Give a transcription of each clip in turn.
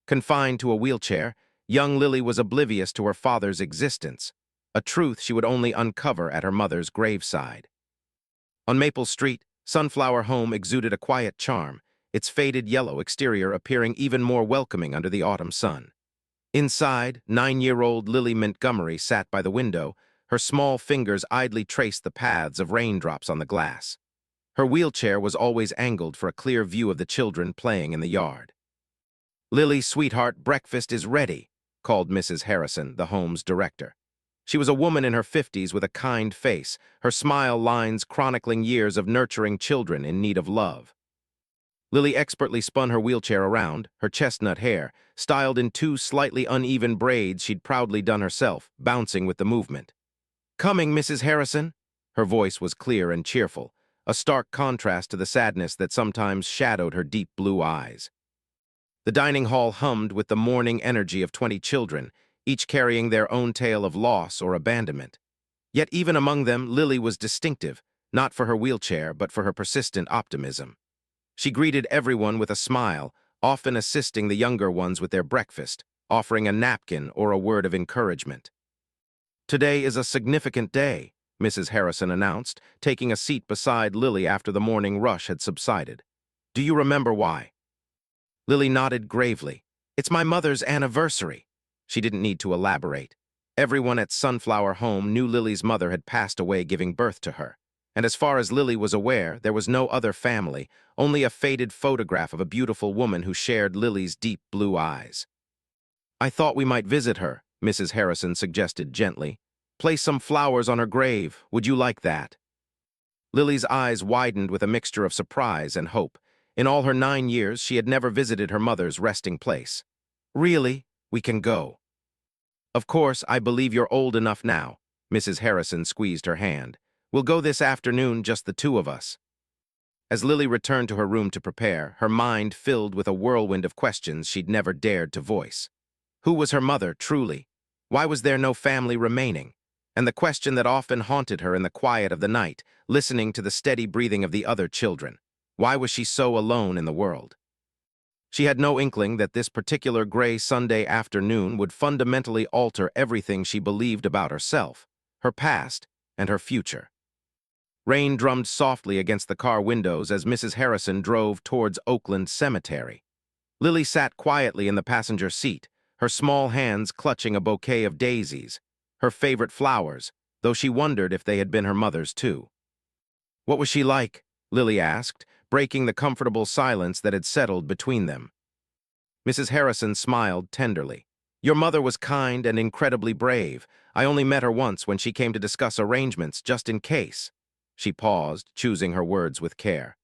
Confined to a wheelchair, young Lily was oblivious to her father's existence, a truth she would only uncover at her mother's graveside. On Maple Street, Sunflower Home exuded a quiet charm, its faded yellow exterior appearing even more welcoming under the autumn sun. Inside, 9-year-old Lily Montgomery sat by the window. Her small fingers idly traced the paths of raindrops on the glass. Her wheelchair was always angled for a clear view of the children playing in the yard. "Lily, sweetheart, breakfast is ready," called Mrs. Harrison, the home's director. She was a woman in her 50s with a kind face, her smile lines chronicling years of nurturing children in need of love. Lily expertly spun her wheelchair around, her chestnut hair, styled in 2 slightly uneven braids she'd proudly done herself, bouncing with the movement. "Coming, Mrs. Harrison?" Her voice was clear and cheerful, a stark contrast to the sadness that sometimes shadowed her deep blue eyes. The dining hall hummed with the morning energy of 20 children, each carrying their own tale of loss or abandonment. Yet even among them, Lily was distinctive, not for her wheelchair, but for her persistent optimism. She greeted everyone with a smile, often assisting the younger ones with their breakfast, offering a napkin or a word of encouragement. "Today is a significant day," Mrs. Harrison announced, taking a seat beside Lily after the morning rush had subsided. "Do you remember why?" Lily nodded gravely. "It's my mother's anniversary." She didn't need to elaborate. Everyone at Sunflower Home knew Lily's mother had passed away giving birth to her. And as far as Lily was aware, there was no other family, only a faded photograph of a beautiful woman who shared Lily's deep blue eyes. "I thought we might visit her," Mrs. Harrison suggested gently. "Place some flowers on her grave. Would you like that?" Lily's eyes widened with a mixture of surprise and hope. In all her 9 years, she had never visited her mother's resting place. "Really? We can go." "Of course, I believe you're old enough now." Mrs. Harrison squeezed her hand. "We'll go this afternoon, just the 2 of us." As Lily returned to her room to prepare, her mind filled with a whirlwind of questions she'd never dared to voice. Who was her mother, truly? Why was there no family remaining? And the question that often haunted her in the quiet of the night, listening to the steady breathing of the other children. Why was she so alone in the world? She had no inkling that this particular gray Sunday afternoon would fundamentally alter everything she believed about herself, her past, and her future. Rain drummed softly against the car windows as Mrs. Harrison drove towards Oakland Cemetery. Lily sat quietly in the passenger seat, her small hands clutching a bouquet of daisies, her favorite flowers, though she wondered if they had been her mother's too. "What was she like?" Lily asked, breaking the comfortable silence that had settled between them. Mrs. Harrison smiled tenderly. "Your mother was kind and incredibly brave. I only met her once when she came to discuss arrangements, just in case." She paused, choosing her words with care.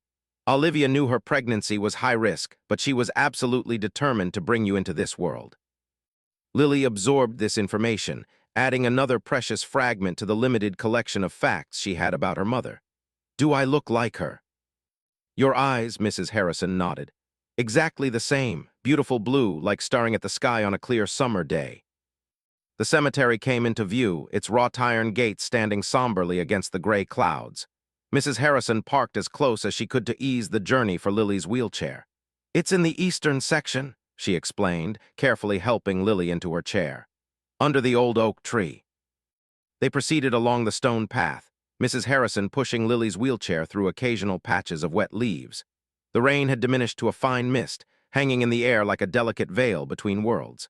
"Olivia knew her pregnancy was high risk, but she was absolutely determined to bring you into this world." Lily absorbed this information, adding another precious fragment to the limited collection of facts she had about her mother. "Do I look like her?" "Your eyes," Mrs. Harrison nodded. "Exactly the same, beautiful blue, like staring at the sky on a clear summer day." The cemetery came into view, its wrought iron gates standing somberly against the gray clouds. Mrs. Harrison parked as close as she could to ease the journey for Lily's wheelchair. "It's in the eastern section," she explained, carefully helping Lily into her chair. "Under the old oak tree." They proceeded along the stone path, Mrs. Harrison pushing Lily's wheelchair through occasional patches of wet leaves. The rain had diminished to a fine mist, hanging in the air like a delicate veil between worlds.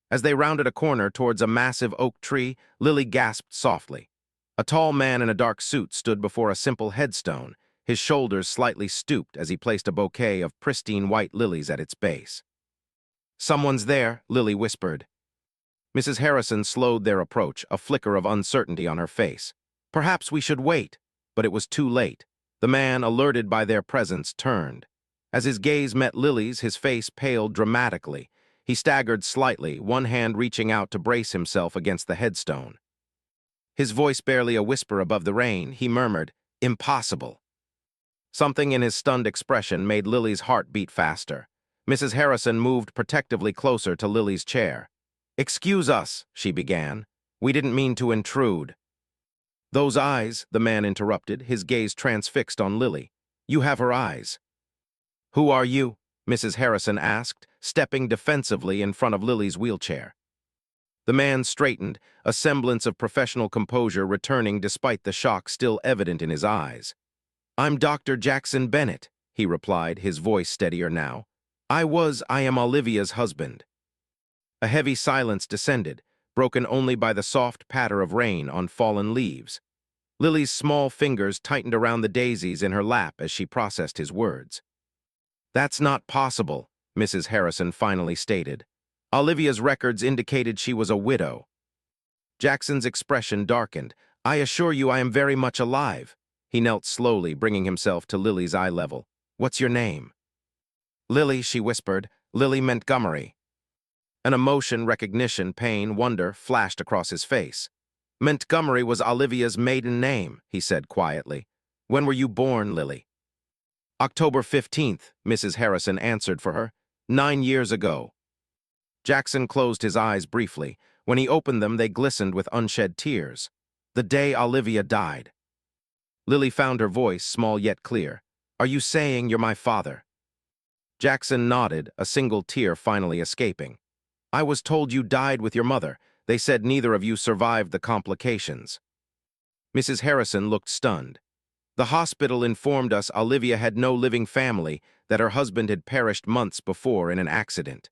As they rounded a corner towards a massive oak tree, Lily gasped softly. A tall man in a dark suit stood before a simple headstone, his shoulders slightly stooped as he placed a bouquet of pristine white lilies at its base. "Someone's there," Lily whispered. Mrs. Harrison slowed their approach, a flicker of uncertainty on her face. "Perhaps we should wait." But it was too late. The man, alerted by their presence, turned. As his gaze met Lily's, his face paled dramatically. He staggered slightly, one hand reaching out to brace himself against the headstone. His voice barely a whisper above the rain, he murmured, "Impossible." Something in his stunned expression made Lily's heart beat faster. Mrs. Harrison moved protectively closer to Lily's chair. "Excuse us," she began. "We didn't mean to intrude." "Those eyes," the man interrupted, his gaze transfixed on Lily. "You have her eyes." "Who are you?" Mrs. Harrison asked, stepping defensively in front of Lily's wheelchair. The man straightened, a semblance of professional composure returning despite the shock still evident in his eyes. "I'm Dr. Jackson Bennett," he replied, his voice steadier now. I am Olivia's husband." A heavy silence descended, broken only by the soft patter of rain on fallen leaves. Lily's small fingers tightened around the daisies in her lap as she processed his words. "That's not possible," Mrs. Harrison finally stated. "Olivia's records indicated she was a widow." Jackson's expression darkened. "I assure you I am very much alive." He knelt slowly, bringing himself to Lily's eye level. "What's your name?" "Lily," she whispered. "Lily Montgomery." An emotion, recognition, pain, wonder flashed across his face. "Montgomery was Olivia's maiden name," he said quietly. "When were you born, Lily?" "October 15th, Mrs. Harrison answered for her. 9 years ago." Jackson closed his eyes briefly. When he opened them, they glistened with unshed tears. "The day Olivia died." Lily found her voice, small yet clear. "Are you saying you're my father?" Jackson nodded, a single tear finally escaping. "I was told you died with your mother. They said neither of you survived the complications." Mrs. Harrison looked stunned. "The hospital informed us Olivia had no living family, that her husband had perished months before in an accident."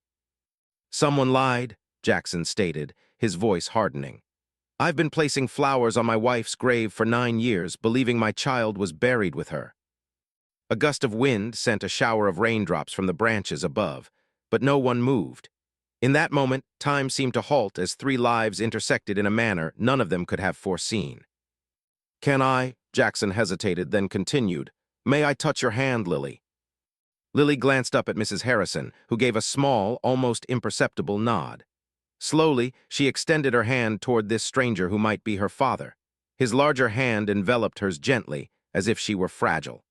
"Someone lied," Jackson stated, his voice hardening. "I've been placing flowers on my wife's grave for 9 years, believing my child was buried with her." A gust of wind sent a shower of raindrops from the branches above, but no one moved. In that moment, time seemed to halt as 3 lives intersected in a manner none of them could have foreseen. "Can I?" Jackson hesitated, then continued. "May I touch your hand, Lily?" Lily glanced up at Mrs. Harrison, who gave a small, almost imperceptible nod. Slowly, she extended her hand toward this stranger who might be her father. His larger hand enveloped hers gently, as if she were fragile.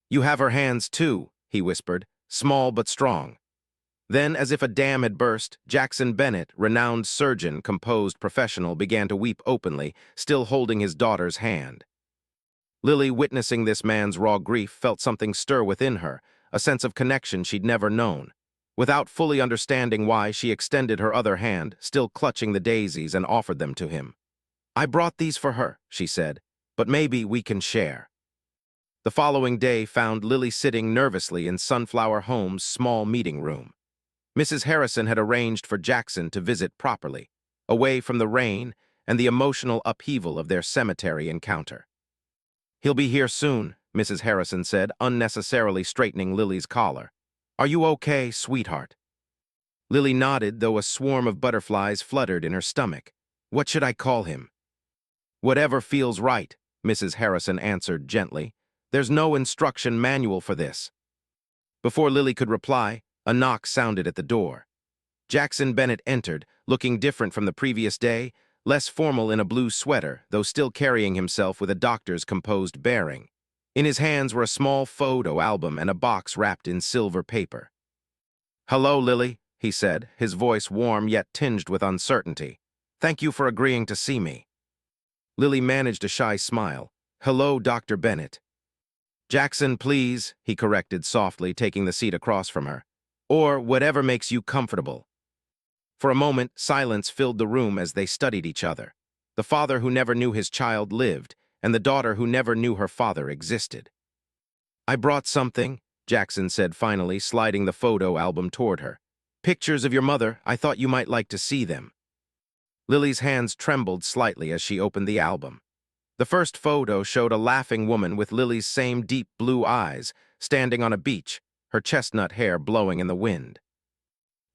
"You have her hands, too," he whispered, "small but strong." Then, as if a dam had burst, Jackson Bennett, renowned surgeon, composed professional, began to weep openly, still holding his daughter's hand. Lily, witnessing this man's raw grief, felt something stir within her, a sense of connection she'd never known. Without fully understanding why, she extended her other hand, still clutching the daisies, and offered them to him. "I brought these for her," she said, "but maybe we can share." The following day found Lily sitting nervously in Sunflower Home's small meeting room. Mrs. Harrison had arranged for Jackson to visit properly, away from the rain and the emotional upheaval of their cemetery encounter. "He'll be here soon," Mrs. Harrison said, unnecessarily straightening Lily's collar. "Are you okay, sweetheart?" Lily nodded, though a swarm of butterflies fluttered in her stomach. "What should I call him?" "Whatever feels right," Mrs. Harrison answered gently. "There's no instruction manual for this." Before Lily could reply, a knock sounded at the door. Jackson Bennett entered, looking different from the previous day, less formal in a blue sweater, though still carrying himself with a doctor's composed bearing. In his hands were a small photo album and a box wrapped in silver paper. "Hello, Lily," he said, his voice warm yet tinged with uncertainty. "Thank you for agreeing to see me." Lily managed a shy smile. "Hello, Dr. Bennett." "Jackson, please," he corrected softly, taking the seat across from her. "Or whatever makes you comfortable." For a moment, silence filled the room as they studied each other. The father who never knew his child lived, and the daughter who never knew her father existed. "I brought something," Jackson said finally, sliding the photo album toward her. "Pictures of your mother. I thought you might like to see them." Lily's hands trembled slightly as she opened the album. The first photo showed a laughing woman with Lily's same deep blue eyes, standing on a beach, her chestnut hair blowing in the wind.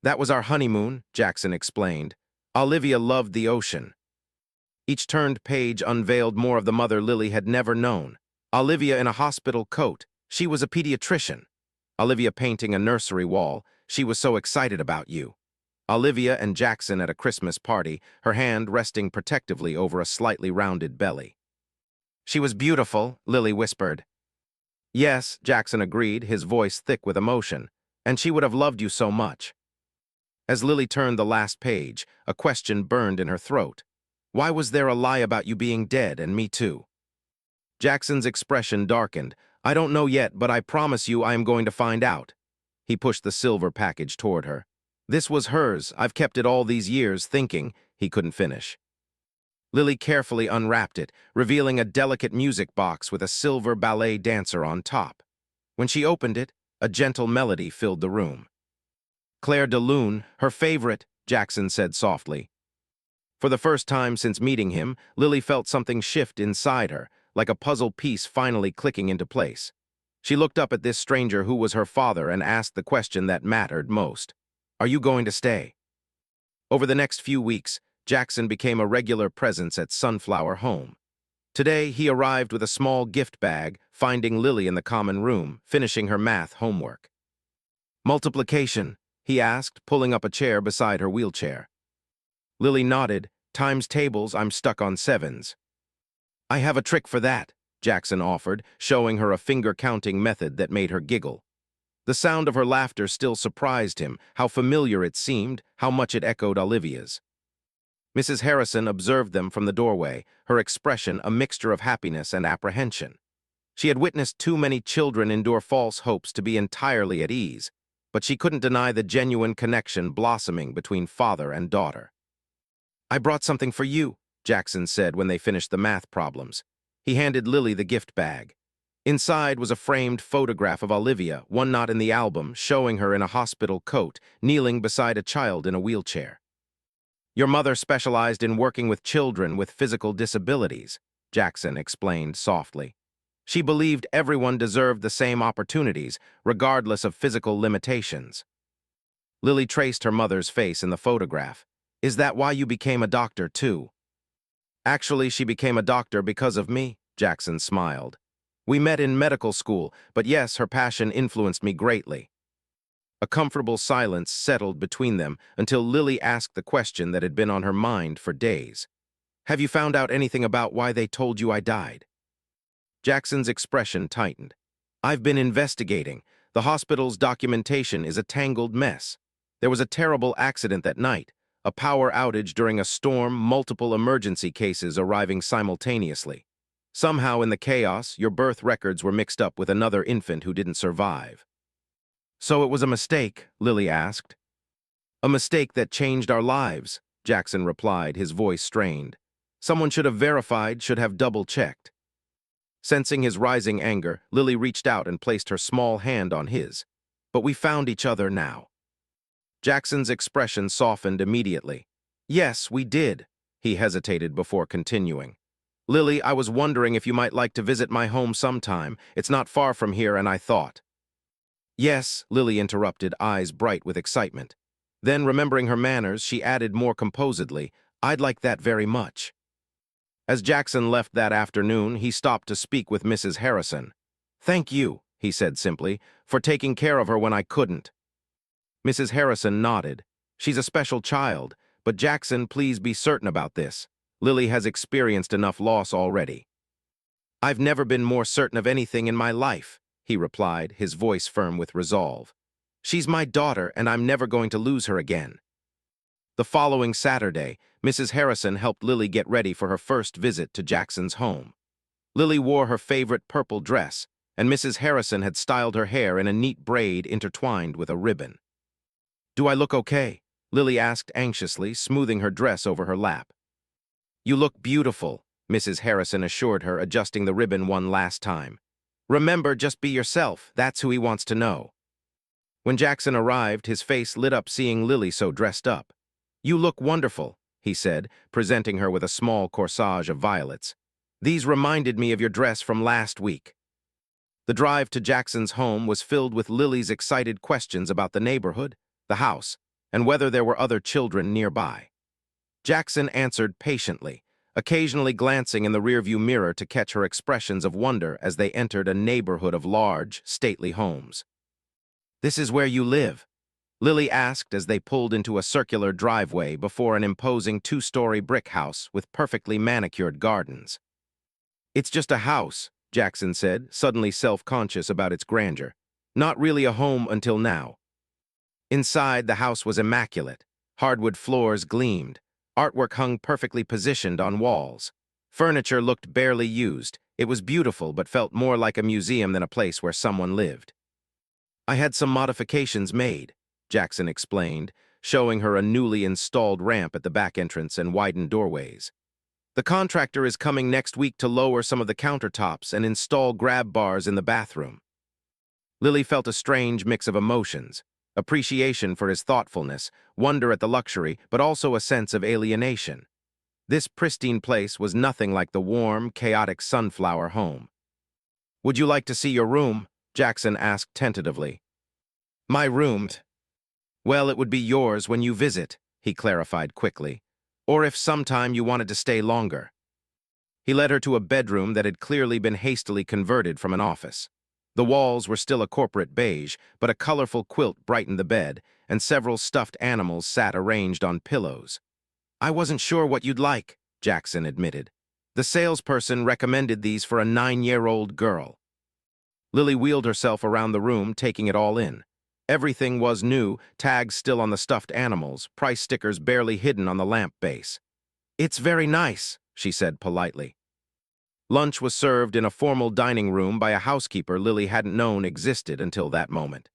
"That was our honeymoon," Jackson explained. "Olivia loved the ocean." Each turned page unveiled more of the mother Lily had never known. Olivia in a hospital coat. She was a pediatrician. Olivia painting a nursery wall. She was so excited about you. Olivia and Jackson at a Christmas party, her hand resting protectively over a slightly rounded belly. "She was beautiful," Lily whispered. "Yes," Jackson agreed, his voice thick with emotion. "And she would have loved you so much." As Lily turned the last page, a question burned in her throat. "Why was there a lie about you being dead, and me too?" Jackson's expression darkened. "I don't know yet, but I promise you I am going to find out." He pushed the silver package toward her. This was hers. I've kept it all these years, thinking. He couldn't finish. Lily carefully unwrapped it, revealing a delicate music box with a silver ballet dancer on top. When she opened it, a gentle melody filled the room. Claire de Lune, her favorite, Jackson said softly. For the first time since meeting him, Lily felt something shift inside her, like a puzzle piece finally clicking into place. She looked up at this stranger who was her father and asked the question that mattered most. Are you going to stay? Over the next few weeks, Jackson became a regular presence at Sunflower Home. Today, he arrived with a small gift bag, finding Lily in the common room, finishing her math homework. Multiplication, he asked, pulling up a chair beside her wheelchair. Lily nodded. Times tables, I'm stuck on sevens. I have a trick for that, Jackson offered, showing her a finger-counting method that made her giggle. The sound of her laughter still surprised him, how familiar it seemed, how much it echoed Olivia's. Mrs. Harrison observed them from the doorway, her expression a mixture of happiness and apprehension. She had witnessed too many children endure false hopes to be entirely at ease, but she couldn't deny the genuine connection blossoming between father and daughter. I brought something for you, Jackson said when they finished the math problems. He handed Lily the gift bag. Inside was a framed photograph of Olivia, one not in the album, showing her in a hospital coat, kneeling beside a child in a wheelchair. Your mother specialized in working with children with physical disabilities, Jackson explained softly. She believed everyone deserved the same opportunities, regardless of physical limitations. Lily traced her mother's face in the photograph. Is that why you became a doctor, too? Actually, she became a doctor because of me, Jackson smiled. We met in medical school, but yes, her passion influenced me greatly. A comfortable silence settled between them until Lily asked the question that had been on her mind for days. Have you found out anything about why they told you I died? Jackson's expression tightened. I've been investigating. The hospital's documentation is a tangled mess. There was a terrible accident that night, a power outage during a storm, multiple emergency cases arriving simultaneously. Somehow in the chaos, your birth records were mixed up with another infant who didn't survive. So it was a mistake, Lily asked. A mistake that changed our lives, Jackson replied, his voice strained. Someone should have verified, should have double-checked. Sensing his rising anger, Lily reached out and placed her small hand on his. But we found each other now. Jackson's expression softened immediately. Yes, we did. He hesitated before continuing. Lily, I was wondering if you might like to visit my home sometime. It's not far from here, and I thought. Yes, Lily interrupted, eyes bright with excitement. Then, remembering her manners, she added more composedly, I'd like that very much. As Jackson left that afternoon, he stopped to speak with Mrs. Harrison. Thank you, he said simply, for taking care of her when I couldn't. Mrs. Harrison nodded. She's a special child, but Jackson, please be certain about this. Lily has experienced enough loss already. I've never been more certain of anything in my life, he replied, his voice firm with resolve. She's my daughter, and I'm never going to lose her again. The following Saturday, Mrs. Harrison helped Lily get ready for her first visit to Jackson's home. Lily wore her favorite purple dress, and Mrs. Harrison had styled her hair in a neat braid intertwined with a ribbon. Do I look okay? Lily asked anxiously, smoothing her dress over her lap. You look beautiful, Mrs. Harrison assured her, adjusting the ribbon one last time. Remember, just be yourself. That's who he wants to know. When Jackson arrived, his face lit up seeing Lily so dressed up. You look wonderful, he said, presenting her with a small corsage of violets. These reminded me of your dress from last week. The drive to Jackson's home was filled with Lily's excited questions about the neighborhood, the house, and whether there were other children nearby. Jackson answered patiently, occasionally glancing in the rearview mirror to catch her expressions of wonder as they entered a neighborhood of large, stately homes. This is where you live? Lily asked as they pulled into a circular driveway before an imposing two-story brick house with perfectly manicured gardens. It's just a house, Jackson said, suddenly self-conscious about its grandeur. Not really a home until now. Inside, the house was immaculate. Hardwood floors gleamed. Artwork hung perfectly positioned on walls. Furniture looked barely used. It was beautiful but felt more like a museum than a place where someone lived. I had some modifications made, Jackson explained, showing her a newly installed ramp at the back entrance and widened doorways. The contractor is coming next week to lower some of the countertops and install grab bars in the bathroom. Lily felt a strange mix of emotions, appreciation for his thoughtfulness, wonder at the luxury, but also a sense of alienation. This pristine place was nothing like the warm, chaotic Sunflower home. "Would you like to see your room?" Jackson asked tentatively. "My room? Well, it would be yours when you visit," he clarified quickly. "Or if sometime you wanted to stay longer." He led her to a bedroom that had clearly been hastily converted from an office. The walls were still a corporate beige, but a colorful quilt brightened the bed, and several stuffed animals sat arranged on pillows. "I wasn't sure what you'd like," Jackson admitted. "The salesperson recommended these for a 9-year-old girl." Lily wheeled herself around the room, taking it all in. Everything was new, tags still on the stuffed animals, price stickers barely hidden on the lamp base. "It's very nice," she said politely. Lunch was served in a formal dining room by a housekeeper Lily hadn't known existed until that moment.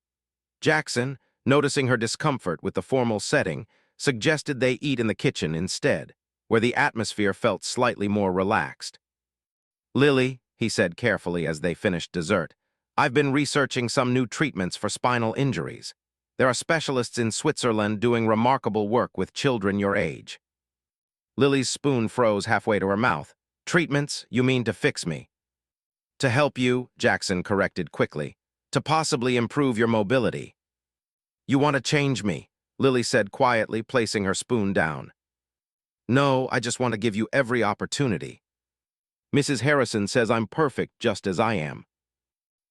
Jackson, noticing her discomfort with the formal setting, suggested they eat in the kitchen instead, where the atmosphere felt slightly more relaxed. "Lily," he said carefully as they finished dessert, "I've been researching some new treatments for spinal injuries. There are specialists in Switzerland doing remarkable work with children your age." Lily's spoon froze halfway to her mouth. "Treatments, you mean to fix me?" "To help you," Jackson corrected quickly. "To possibly improve your mobility." "You want to change me," Lily said quietly, placing her spoon down. "No, I just want to give you every opportunity. Mrs. Harrison says I'm perfect just as I am."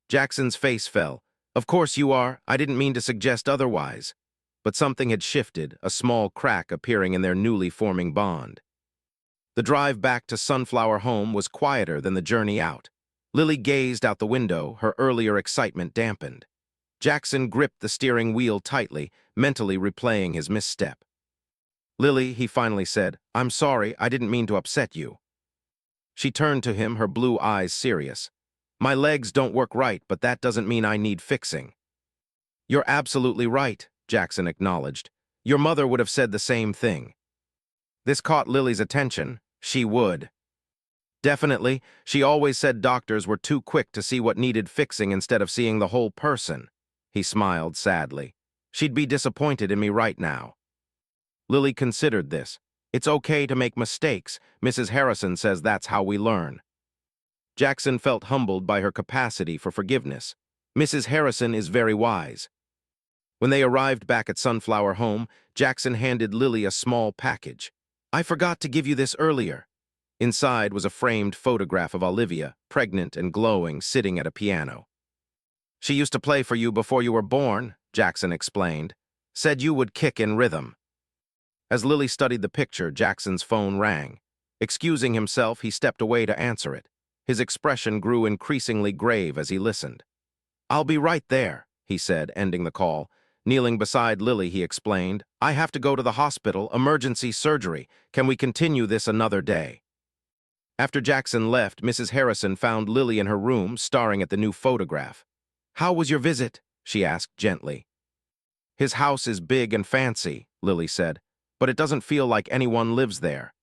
Jackson's face fell. "Of course you are. I didn't mean to suggest otherwise." But something had shifted, a small crack appearing in their newly forming bond. The drive back to Sunflower home was quieter than the journey out. Lily gazed out the window, her earlier excitement dampened. Jackson gripped the steering wheel tightly, mentally replaying his misstep. "Lily," he finally said, "I'm sorry, I didn't mean to upset you." She turned to him, her blue eyes serious. "My legs don't work right, but that doesn't mean I need fixing." "You're absolutely right," Jackson acknowledged. "Your mother would have said the same thing." This caught Lily's attention. She would. "Definitely, she always said doctors were too quick to see what needed fixing instead of seeing the whole person." He smiled sadly. "She'd be disappointed in me right now." Lily considered this. "It's okay to make mistakes. Mrs. Harrison says that's how we learn." Jackson felt humbled by her capacity for forgiveness. "Mrs. Harrison is very wise." When they arrived back at Sunflower home, Jackson handed Lily a small package. "I forgot to give you this earlier." Inside was a framed photograph of Olivia, pregnant and glowing, sitting at a piano. "She used to play for you before you were born," Jackson explained. "Said you would kick in rhythm." As Lily studied the picture, Jackson's phone rang. Excusing himself, he stepped away to answer it. His expression grew increasingly grave as he listened. "I'll be right there," he said, ending the call. Kneeling beside Lily, he explained, "I have to go to the hospital, emergency surgery. Can we continue this another day?" After Jackson left, Mrs. Harrison found Lily in her room, staring at the new photograph. "How was your visit?" she asked gently. "His house is big and fancy," Lily said, "but it doesn't feel like anyone lives there."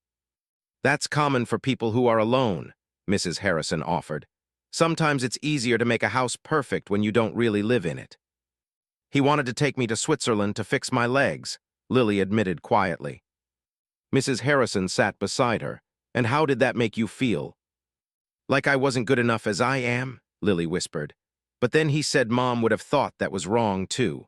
"That's common for people who are alone," Mrs. Harrison offered. "Sometimes it's easier to make a house perfect when you don't really live in it." "He wanted to take me to Switzerland to fix my legs," Lily admitted quietly. Mrs. Harrison sat beside her. "And how did that make you feel?" "Like I wasn't good enough as I am," Lily whispered. "But then he said Mom would have thought that was wrong, too."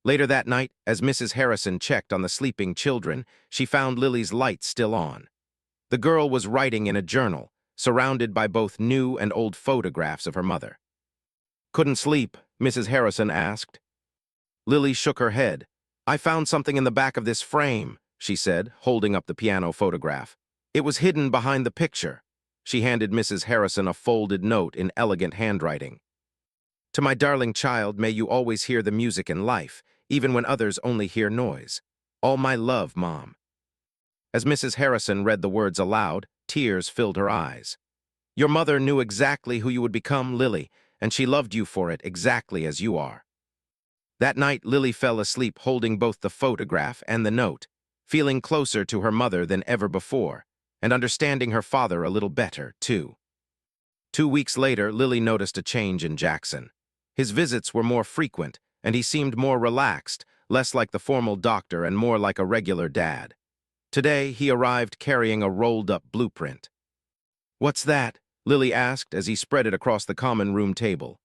Later that night, as Mrs. Harrison checked on the sleeping children, she found Lily's light still on. The girl was writing in a journal, surrounded by both new and old photographs of her mother. "Couldn't sleep?" Mrs. Harrison asked. Lily shook her head. "I found something in the back of this frame," she said, holding up the piano photograph. "It was hidden behind the picture." She handed Mrs. Harrison a folded note in elegant handwriting. "To my darling child, may you always hear the music in life, even when others only hear noise. All my love, Mom." As Mrs. Harrison read the words aloud, tears filled her eyes. "Your mother knew exactly who you would become, Lily, and she loved you for it exactly as you are." That night, Lily fell asleep holding both the photograph and the note, feeling closer to her mother than ever before, and understanding her father a little better, too. 2 weeks later, Lily noticed a change in Jackson. His visits were more frequent, and he seemed more relaxed, less like the formal doctor and more like a regular dad. Today, he arrived carrying a rolled-up blueprint. "What's that?" Lily asked as he spread it across the common room table.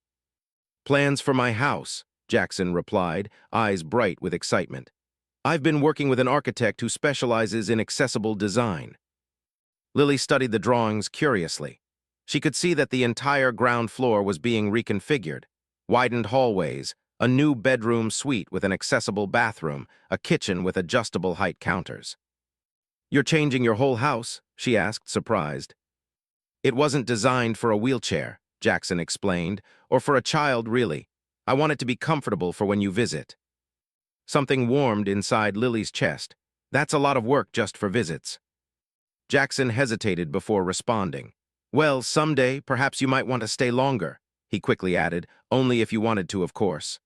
"Plans for my house," Jackson replied, eyes bright with excitement. "I've been working with an architect who specializes in accessible design." Lily studied the drawings curiously. She could see that the entire ground floor was being reconfigured. Widened hallways, a new bedroom suite with an accessible bathroom, a kitchen with adjustable height counters. "You're changing your whole house?" she asked, surprised. "It wasn't designed for a wheelchair," Jackson explained, "or for a child, really. I want it to be comfortable for when you visit." Something warmed inside Lily's chest. "That's a lot of work just for visits." Jackson hesitated before responding. "Well, someday, perhaps you might want to stay longer," he quickly added, "only if you wanted to, of course."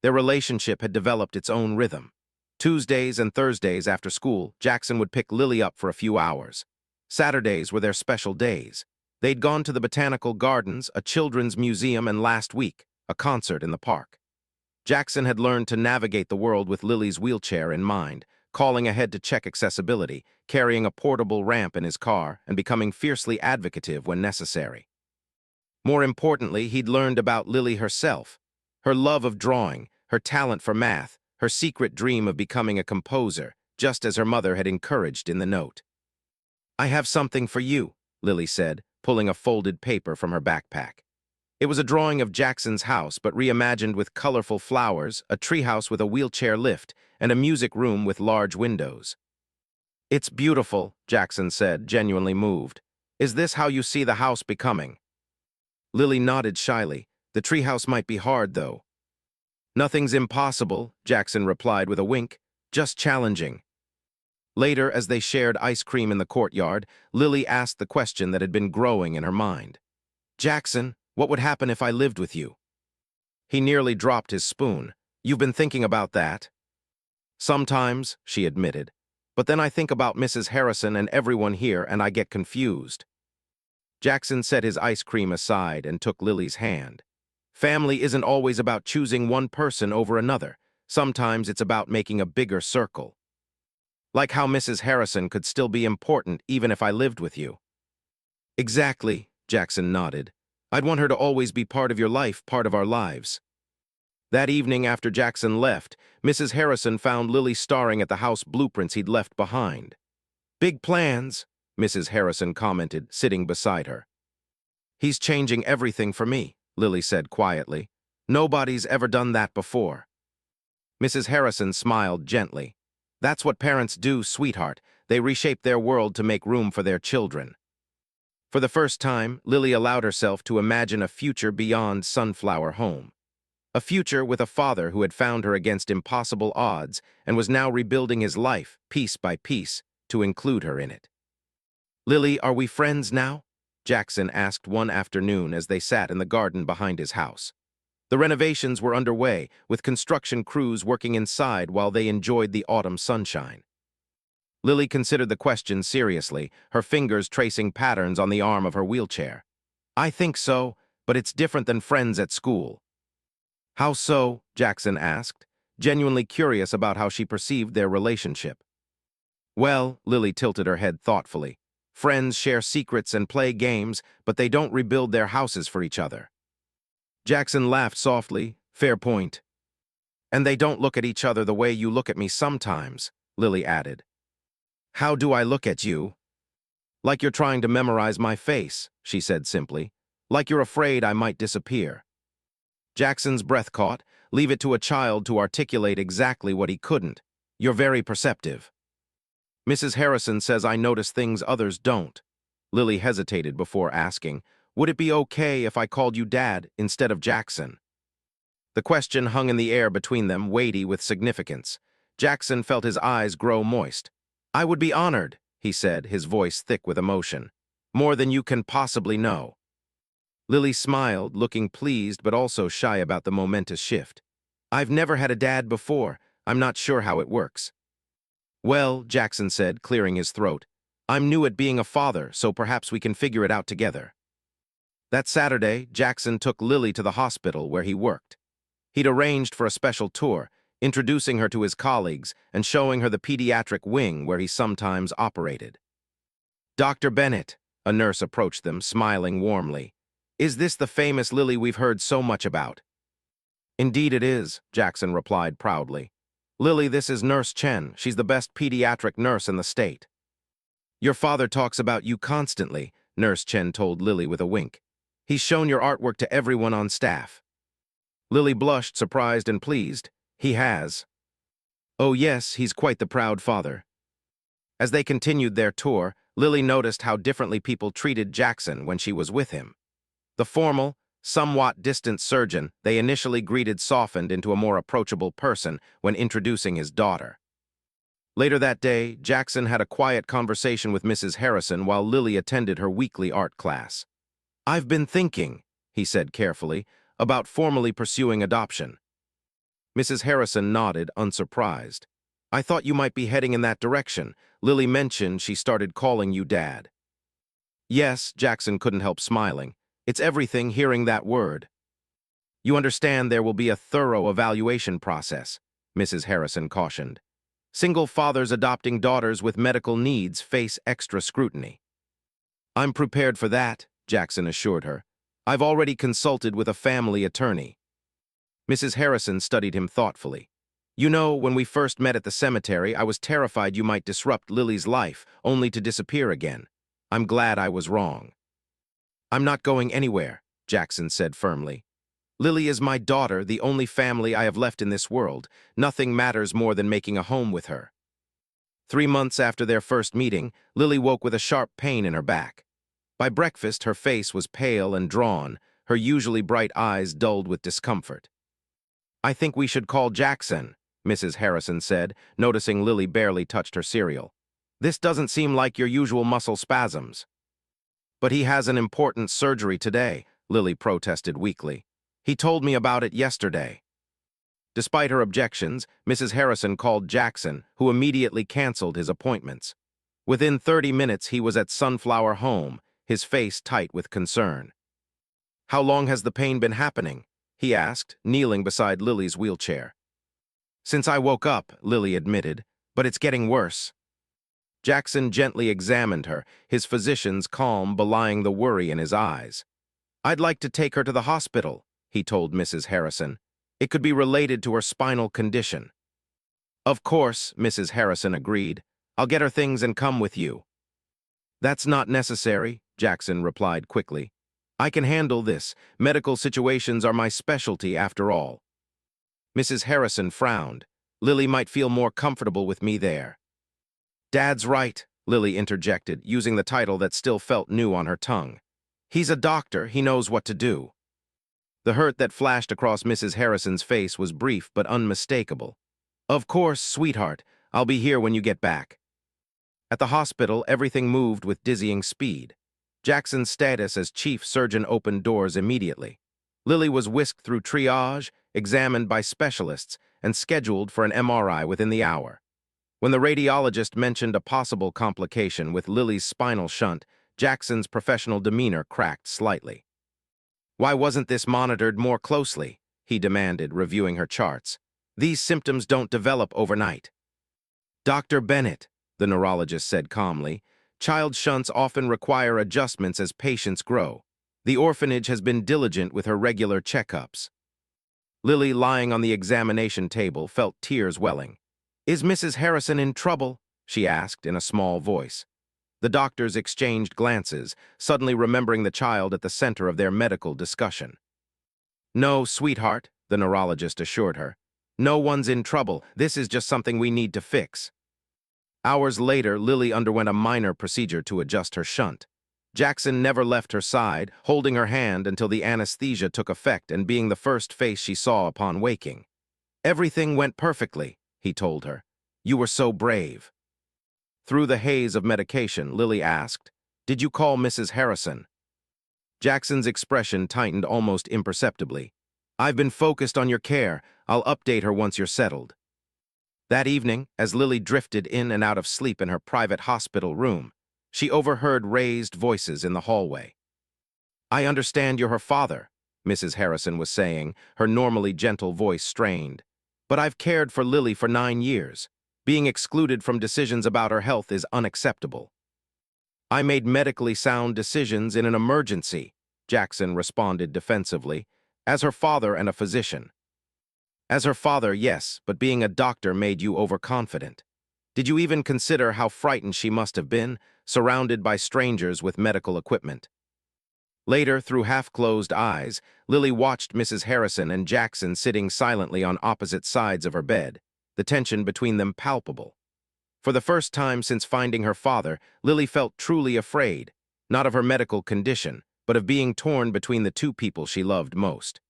Their relationship had developed its own rhythm. Tuesdays and Thursdays after school, Jackson would pick Lily up for a few hours. Saturdays were their special days. They'd gone to the botanical gardens, a children's museum, and last week, a concert in the park. Jackson had learned to navigate the world with Lily's wheelchair in mind, calling ahead to check accessibility, carrying a portable ramp in his car, and becoming fiercely advocative when necessary. More importantly, he'd learned about Lily herself, her love of drawing, her talent for math, her secret dream of becoming a composer, just as her mother had encouraged in the note. "I have something for you," Lily said, pulling a folded paper from her backpack. It was a drawing of Jackson's house, but reimagined with colorful flowers, a treehouse with a wheelchair lift, and a music room with large windows. "It's beautiful," Jackson said, genuinely moved. "Is this how you see the house becoming?" Lily nodded shyly. "The treehouse might be hard, though." "Nothing's impossible," Jackson replied with a wink. "Just challenging." Later, as they shared ice cream in the courtyard, Lily asked the question that had been growing in her mind. "Jackson, what would happen if I lived with you?" He nearly dropped his spoon. "You've been thinking about that?" "Sometimes," she admitted. "But then I think about Mrs. Harrison and everyone here, and I get confused." Jackson set his ice cream aside and took Lily's hand. "Family isn't always about choosing one person over another. Sometimes it's about making a bigger circle. Like how Mrs. Harrison could still be important even if I lived with you." "Exactly," Jackson nodded. "I'd want her to always be part of your life, part of our lives." That evening after Jackson left, Mrs. Harrison found Lily staring at the house blueprints he'd left behind. "Big plans," Mrs. Harrison commented, sitting beside her. "He's changing everything for me," Lily said quietly. "Nobody's ever done that before." Mrs. Harrison smiled gently. "That's what parents do, sweetheart. They reshape their world to make room for their children." For the first time, Lily allowed herself to imagine a future beyond Sunflower Home. A future with a father who had found her against impossible odds and was now rebuilding his life, piece by piece, to include her in it. "Lily, are we friends now?" Jackson asked one afternoon as they sat in the garden behind his house. The renovations were underway, with construction crews working inside while they enjoyed the autumn sunshine. Lily considered the question seriously, her fingers tracing patterns on the arm of her wheelchair. "I think so, but it's different than friends at school." "How so?" Jackson asked, genuinely curious about how she perceived their relationship. "Well," Lily tilted her head thoughtfully, "friends share secrets and play games, but they don't rebuild their houses for each other." Jackson laughed softly. "Fair point." "And they don't look at each other the way you look at me sometimes," Lily added. "How do I look at you?" "Like you're trying to memorize my face," she said simply. "Like you're afraid I might disappear." Jackson's breath caught. Leave it to a child to articulate exactly what he couldn't. "You're very perceptive." "Mrs. Harrison says I notice things others don't." Lily hesitated before asking, "Would it be okay if I called you Dad instead of Jackson?" The question hung in the air between them, weighty with significance. Jackson felt his eyes grow moist. "I would be honored," he said, his voice thick with emotion. "More than you can possibly know." Lily smiled, looking pleased but also shy about the momentous shift. I've never had a dad before. I'm not sure how it works. Well, Jackson said, clearing his throat, I'm new at being a father, so perhaps we can figure it out together. That Saturday, Jackson took Lily to the hospital where he worked. He'd arranged for a special tour, introducing her to his colleagues and showing her the pediatric wing where he sometimes operated. Dr. Bennett, a nurse approached them, smiling warmly. Is this the famous Lily we've heard so much about? Indeed it is, Jackson replied proudly. Lily, this is Nurse Chen. She's the best pediatric nurse in the state. Your father talks about you constantly, Nurse Chen told Lily with a wink. He's shown your artwork to everyone on staff. Lily blushed, surprised and pleased. He has. Oh yes, he's quite the proud father. As they continued their tour, Lily noticed how differently people treated Jackson when she was with him. The formal, somewhat distant surgeon they initially greeted softened into a more approachable person when introducing his daughter. Later that day, Jackson had a quiet conversation with Mrs. Harrison while Lily attended her weekly art class. I've been thinking, he said carefully, about formally pursuing adoption. Mrs. Harrison nodded, unsurprised. I thought you might be heading in that direction. Lily mentioned she started calling you Dad. Yes, Jackson couldn't help smiling. It's everything hearing that word. You understand there will be a thorough evaluation process, Mrs. Harrison cautioned. Single fathers adopting daughters with medical needs face extra scrutiny. I'm prepared for that, Jackson assured her. I've already consulted with a family attorney. Mrs. Harrison studied him thoughtfully. You know, when we first met at the cemetery, I was terrified you might disrupt Lily's life, only to disappear again. I'm glad I was wrong. I'm not going anywhere, Jackson said firmly. Lily is my daughter, the only family I have left in this world. Nothing matters more than making a home with her. 3 months after their first meeting, Lily woke with a sharp pain in her back. By breakfast, her face was pale and drawn, her usually bright eyes dulled with discomfort. I think we should call Jackson, Mrs. Harrison said, noticing Lily barely touched her cereal. This doesn't seem like your usual muscle spasms. But he has an important surgery today, Lily protested weakly. He told me about it yesterday. Despite her objections, Mrs. Harrison called Jackson, who immediately canceled his appointments. Within 30 minutes, he was at Sunflower Home, his face tight with concern. How long has the pain been happening? He asked, kneeling beside Lily's wheelchair. Since I woke up, Lily admitted, but it's getting worse. Jackson gently examined her, his physician's calm belying the worry in his eyes. I'd like to take her to the hospital, he told Mrs. Harrison. It could be related to her spinal condition. Of course, Mrs. Harrison agreed. I'll get her things and come with you. That's not necessary, Jackson replied quickly. I can handle this. Medical situations are my specialty after all. Mrs. Harrison frowned. Lily might feel more comfortable with me there. Dad's right, Lily interjected, using the title that still felt new on her tongue. He's a doctor, he knows what to do. The hurt that flashed across Mrs. Harrison's face was brief but unmistakable. Of course, sweetheart, I'll be here when you get back. At the hospital, everything moved with dizzying speed. Jackson's status as chief surgeon opened doors immediately. Lily was whisked through triage, examined by specialists, and scheduled for an MRI within the hour. When the radiologist mentioned a possible complication with Lily's spinal shunt, Jackson's professional demeanor cracked slightly. Why wasn't this monitored more closely? He demanded, reviewing her charts. These symptoms don't develop overnight. Dr. Bennett, the neurologist said calmly, child shunts often require adjustments as patients grow. The orphanage has been diligent with her regular checkups. Lily, lying on the examination table, felt tears welling. Is Mrs. Harrison in trouble? She asked in a small voice. The doctors exchanged glances, suddenly remembering the child at the center of their medical discussion. No, sweetheart, the neurologist assured her. No one's in trouble. This is just something we need to fix. Hours later, Lily underwent a minor procedure to adjust her shunt. Jackson never left her side, holding her hand until the anesthesia took effect and being the first face she saw upon waking. Everything went perfectly, he told her. You were so brave. Through the haze of medication, Lily asked, Did you call Mrs. Harrison? Jackson's expression tightened almost imperceptibly. I've been focused on your care. I'll update her once you're settled. That evening, as Lily drifted in and out of sleep in her private hospital room, she overheard raised voices in the hallway. I understand you're her father, Mrs. Harrison was saying, her normally gentle voice strained. But I've cared for Lily for 9 years. Being excluded from decisions about her health is unacceptable. I made medically sound decisions in an emergency, Jackson responded defensively, as her father and a physician. As her father, yes, but being a doctor made you overconfident. Did you even consider how frightened she must have been, surrounded by strangers with medical equipment? Later, through half-closed eyes, Lily watched Mrs. Harrison and Jackson sitting silently on opposite sides of her bed, the tension between them palpable. For the first time since finding her father, Lily felt truly afraid, not of her medical condition, but of being torn between the two people she loved most.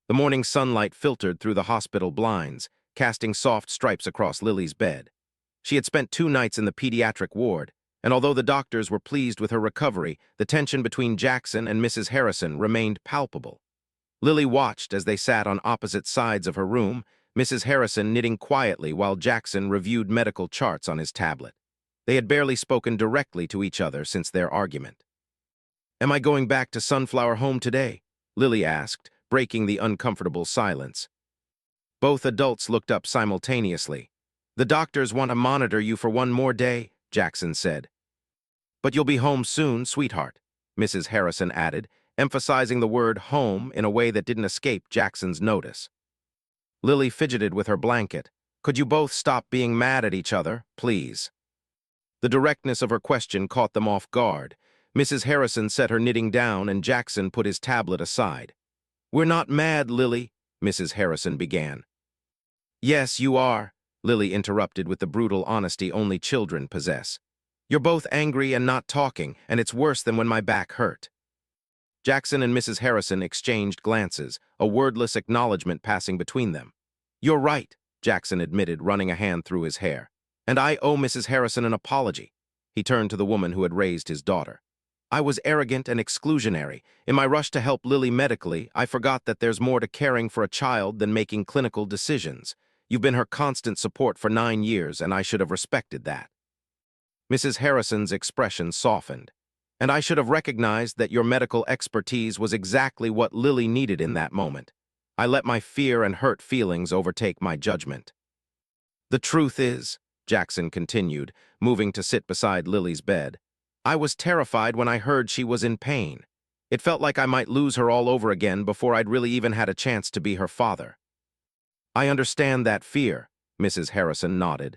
The morning sunlight filtered through the hospital blinds, casting soft stripes across Lily's bed. She had spent 2 nights in the pediatric ward, and although the doctors were pleased with her recovery, the tension between Jackson and Mrs. Harrison remained palpable. Lily watched as they sat on opposite sides of her room, Mrs. Harrison knitting quietly while Jackson reviewed medical charts on his tablet. They had barely spoken directly to each other since their argument. "Am I going back to Sunflower Home today?" Lily asked, breaking the uncomfortable silence. Both adults looked up simultaneously. "The doctors want to monitor you for 1 more day," Jackson said. "But you'll be home soon, sweetheart," Mrs. Harrison added, emphasizing the word home in a way that didn't escape Jackson's notice. Lily fidgeted with her blanket. "Could you both stop being mad at each other, please?" The directness of her question caught them off guard. Mrs. Harrison set her knitting down and Jackson put his tablet aside. "We're not mad, Lily," Mrs. Harrison began. "Yes, you are," Lily interrupted with the brutal honesty only children possess. "You're both angry and not talking, and it's worse than when my back hurt." Jackson and Mrs. Harrison exchanged glances, a wordless acknowledgement passing between them. "You're right," Jackson admitted, running a hand through his hair. "And I owe Mrs. Harrison an apology." He turned to the woman who had raised his daughter. "I was arrogant and exclusionary. In my rush to help Lily medically, I forgot that there's more to caring for a child than making clinical decisions. You've been her constant support for 9 years, and I should have respected that." Mrs. Harrison's expression softened. "And I should have recognized that your medical expertise was exactly what Lily needed in that moment. I let my fear and hurt feelings overtake my judgment." "The truth is," Jackson continued, moving to sit beside Lily's bed, "I was terrified when I heard she was in pain. It felt like I might lose her all over again before I'd really even had a chance to be her father." "I understand that fear," Mrs. Harrison nodded.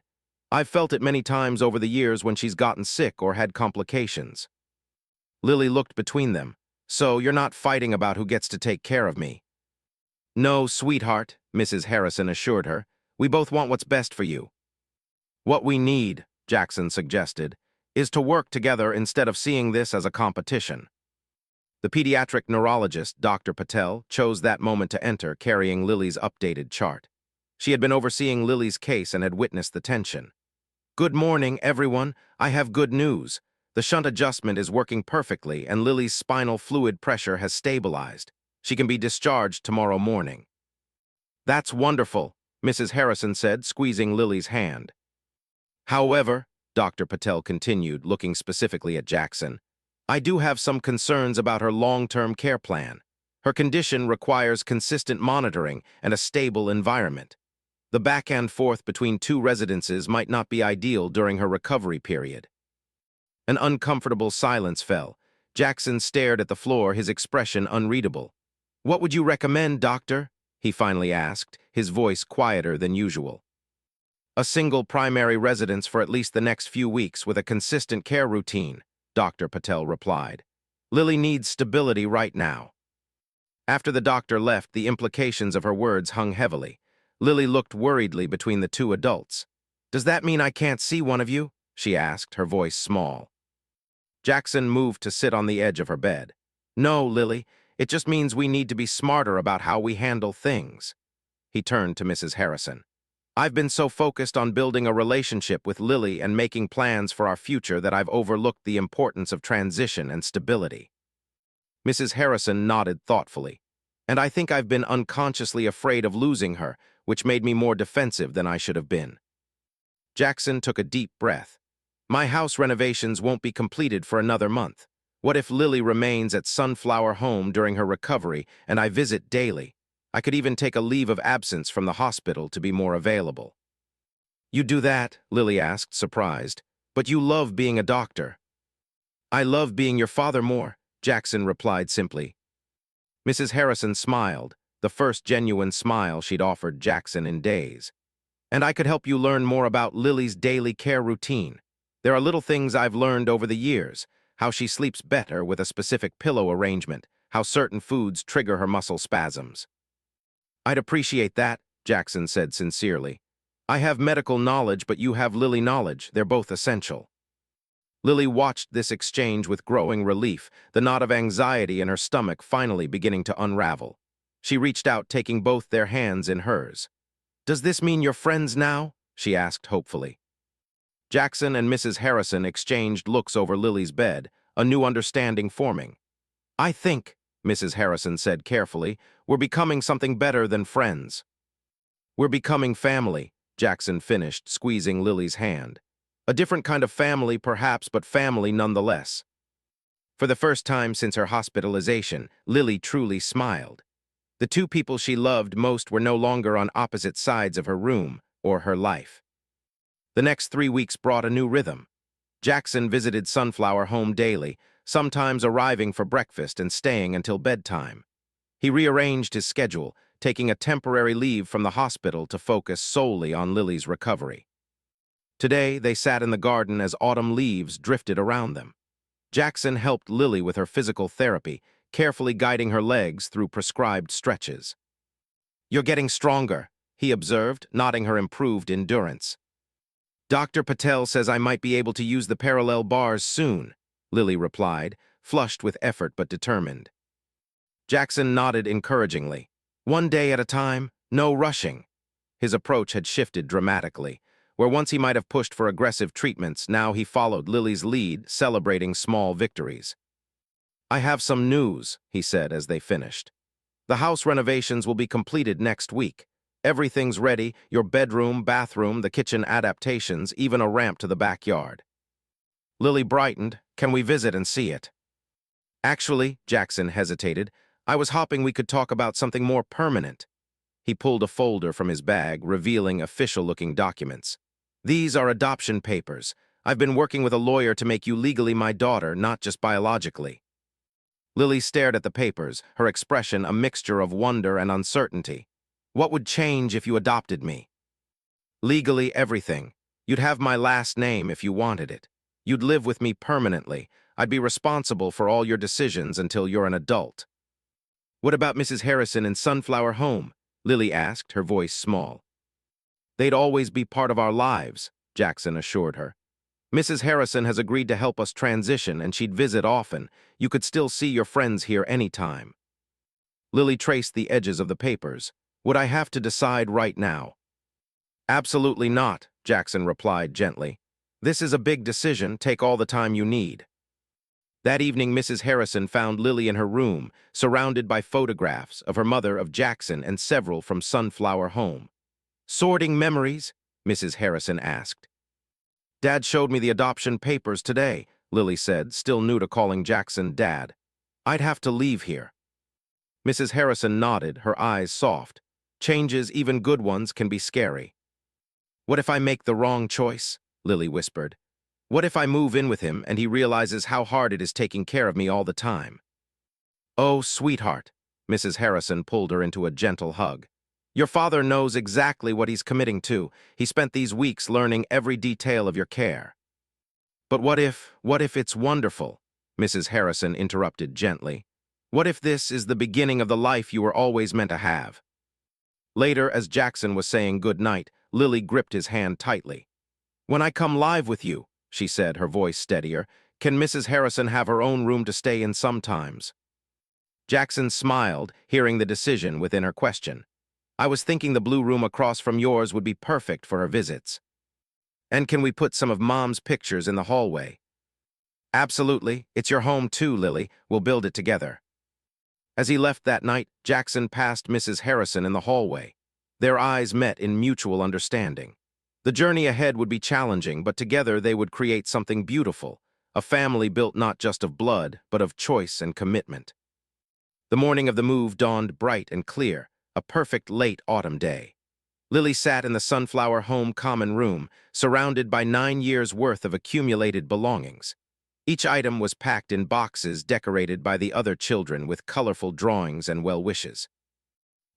"I've felt it many times over the years when she's gotten sick or had complications." Lily looked between them. "So you're not fighting about who gets to take care of me?" "No, sweetheart," Mrs. Harrison assured her. "We both want what's best for you." "What we need," Jackson suggested, "is to work together instead of seeing this as a competition." The pediatric neurologist, Dr. Patel, chose that moment to enter, carrying Lily's updated chart. She had been overseeing Lily's case and had witnessed the tension. "Good morning, everyone. I have good news. The shunt adjustment is working perfectly, and Lily's spinal fluid pressure has stabilized. She can be discharged tomorrow morning." "That's wonderful," Mrs. Harrison said, squeezing Lily's hand. "However," Dr. Patel continued, looking specifically at Jackson, "I do have some concerns about her long-term care plan. Her condition requires consistent monitoring and a stable environment. The back and forth between 2 residences might not be ideal during her recovery period." An uncomfortable silence fell. Jackson stared at the floor, his expression unreadable. "What would you recommend, doctor?" he finally asked, his voice quieter than usual. "A single primary residence for at least the next few weeks with a consistent care routine," Dr. Patel replied. "Lily needs stability right now." After the doctor left, the implications of her words hung heavily. Lily looked worriedly between the 2 adults. "Does that mean I can't see one of you?" she asked, her voice small. Jackson moved to sit on the edge of her bed. "No, Lily, it just means we need to be smarter about how we handle things." He turned to Mrs. Harrison. "I've been so focused on building a relationship with Lily and making plans for our future that I've overlooked the importance of transition and stability." Mrs. Harrison nodded thoughtfully. And I think I've been unconsciously afraid of losing her, which made me more defensive than I should have been. Jackson took a deep breath. My house renovations won't be completed for another month. What if Lily remains at Sunflower Home during her recovery and I visit daily? I could even take a leave of absence from the hospital to be more available. You do that? Lily asked, surprised. But you love being a doctor. I love being your father more, Jackson replied simply. Mrs. Harrison smiled, the first genuine smile she'd offered Jackson in days. And I could help you learn more about Lily's daily care routine. There are little things I've learned over the years, how she sleeps better with a specific pillow arrangement, how certain foods trigger her muscle spasms. I'd appreciate that, Jackson said sincerely. I have medical knowledge, but you have Lily knowledge. They're both essential. Lily watched this exchange with growing relief, the knot of anxiety in her stomach finally beginning to unravel. She reached out, taking both their hands in hers. Does this mean you're friends now? She asked hopefully. Jackson and Mrs. Harrison exchanged looks over Lily's bed, a new understanding forming. I think, Mrs. Harrison said carefully, we're becoming something better than friends. We're becoming family, Jackson finished, squeezing Lily's hand. A different kind of family, perhaps, but family nonetheless. For the first time since her hospitalization, Lily truly smiled. The two people she loved most were no longer on opposite sides of her room or her life. The next 3 weeks brought a new rhythm. Jackson visited Sunflower Home daily, sometimes arriving for breakfast and staying until bedtime. He rearranged his schedule, taking a temporary leave from the hospital to focus solely on Lily's recovery. Today, they sat in the garden as autumn leaves drifted around them. Jackson helped Lily with her physical therapy, carefully guiding her legs through prescribed stretches. You're getting stronger, he observed, nodding her improved endurance. Dr. Patel says I might be able to use the parallel bars soon, Lily replied, flushed with effort but determined. Jackson nodded encouragingly. One day at a time, no rushing. His approach had shifted dramatically. Where once he might have pushed for aggressive treatments, now he followed Lily's lead, celebrating small victories. I have some news, he said as they finished. The house renovations will be completed next week. Everything's ready, your bedroom, bathroom, the kitchen adaptations, even a ramp to the backyard. Lily brightened. Can we visit and see it? Actually, Jackson hesitated, I was hoping we could talk about something more permanent. He pulled a folder from his bag, revealing official-looking documents. These are adoption papers. I've been working with a lawyer to make you legally my daughter, not just biologically. Lily stared at the papers, her expression a mixture of wonder and uncertainty. What would change if you adopted me? Legally, everything. You'd have my last name if you wanted it. You'd live with me permanently. I'd be responsible for all your decisions until you're an adult. What about Mrs. Harrison and Sunflower Home? Lily asked, her voice small. They'd always be part of our lives, Jackson assured her. Mrs. Harrison has agreed to help us transition, and she'd visit often. You could still see your friends here anytime. Lily traced the edges of the papers. Would I have to decide right now? Absolutely not, Jackson replied gently. This is a big decision. Take all the time you need. That evening, Mrs. Harrison found Lily in her room, surrounded by photographs of her mother, of Jackson, and several from Sunflower Home. Sorting memories? Mrs. Harrison asked. Dad showed me the adoption papers today, Lily said, still new to calling Jackson Dad. I'd have to leave here. Mrs. Harrison nodded, her eyes soft. Changes, even good ones, can be scary. What if I make the wrong choice? Lily whispered. What if I move in with him and he realizes how hard it is taking care of me all the time? Oh, sweetheart, Mrs. Harrison pulled her into a gentle hug. Your father knows exactly what he's committing to. He spent these weeks learning every detail of your care. But what if it's wonderful? Mrs. Harrison interrupted gently. What if this is the beginning of the life you were always meant to have? Later, as Jackson was saying good night, Lily gripped his hand tightly. When I come live with you, she said, her voice steadier, can Mrs. Harrison have her own room to stay in sometimes? Jackson smiled, hearing the decision within her question. I was thinking the blue room across from yours would be perfect for her visits. And can we put some of Mom's pictures in the hallway? Absolutely. It's your home too, Lily. We'll build it together. As he left that night, Jackson passed Mrs. Harrison in the hallway. Their eyes met in mutual understanding. The journey ahead would be challenging, but together they would create something beautiful, a family built not just of blood, but of choice and commitment. The morning of the move dawned bright and clear, a perfect late autumn day. Lily sat in the Sunflower home common room, surrounded by 9 years' worth of accumulated belongings. Each item was packed in boxes decorated by the other children with colorful drawings and well-wishes.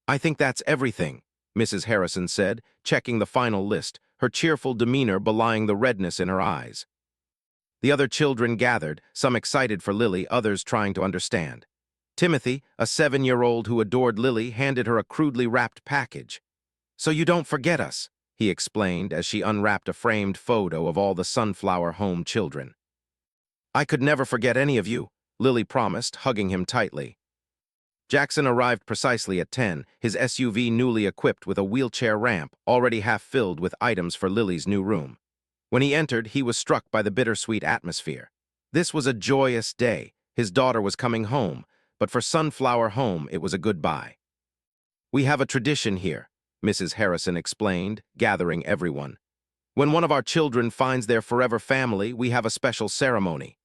"I think that's everything," Mrs. Harrison said, checking the final list, her cheerful demeanor belying the redness in her eyes. The other children gathered, some excited for Lily, others trying to understand. Timothy, a 7-year-old who adored Lily, handed her a crudely wrapped package. "So you don't forget us," he explained as she unwrapped a framed photo of all the Sunflower home children. "I could never forget any of you," Lily promised, hugging him tightly. Jackson arrived precisely at 10, his SUV newly equipped with a wheelchair ramp, already half filled with items for Lily's new room. When he entered, he was struck by the bittersweet atmosphere. This was a joyous day. His daughter was coming home, but for Sunflower home, it was a goodbye. "We have a tradition here," Mrs. Harrison explained, gathering everyone. "When one of our children finds their forever family, we have a special ceremony."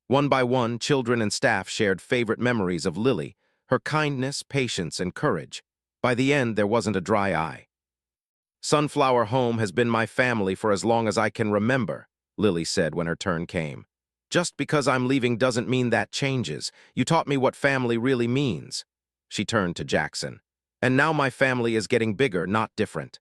One by one, children and staff shared favorite memories of Lily, her kindness, patience, and courage. By the end, there wasn't a dry eye. "Sunflower home has been my family for as long as I can remember," Lily said when her turn came. "Just because I'm leaving doesn't mean that changes. You taught me what family really means." She turned to Jackson. "And now my family is getting bigger, not different."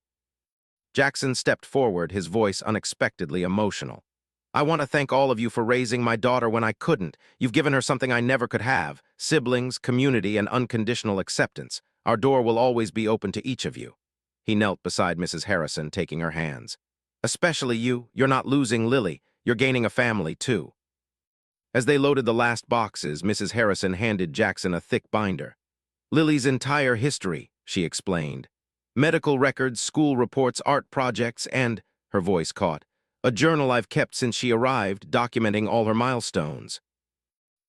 Jackson stepped forward, his voice unexpectedly emotional. "I want to thank all of you for raising my daughter when I couldn't. You've given her something I never could have: siblings, community, and unconditional acceptance. Our door will always be open to each of you." He knelt beside Mrs. Harrison, taking her hands. "Especially you. You're not losing Lily. You're gaining a family, too." As they loaded the last boxes, Mrs. Harrison handed Jackson a thick binder. "Lily's entire history," she explained. "Medical records, school reports, art projects, and," her voice caught, "a journal I've kept since she arrived, documenting all her milestones."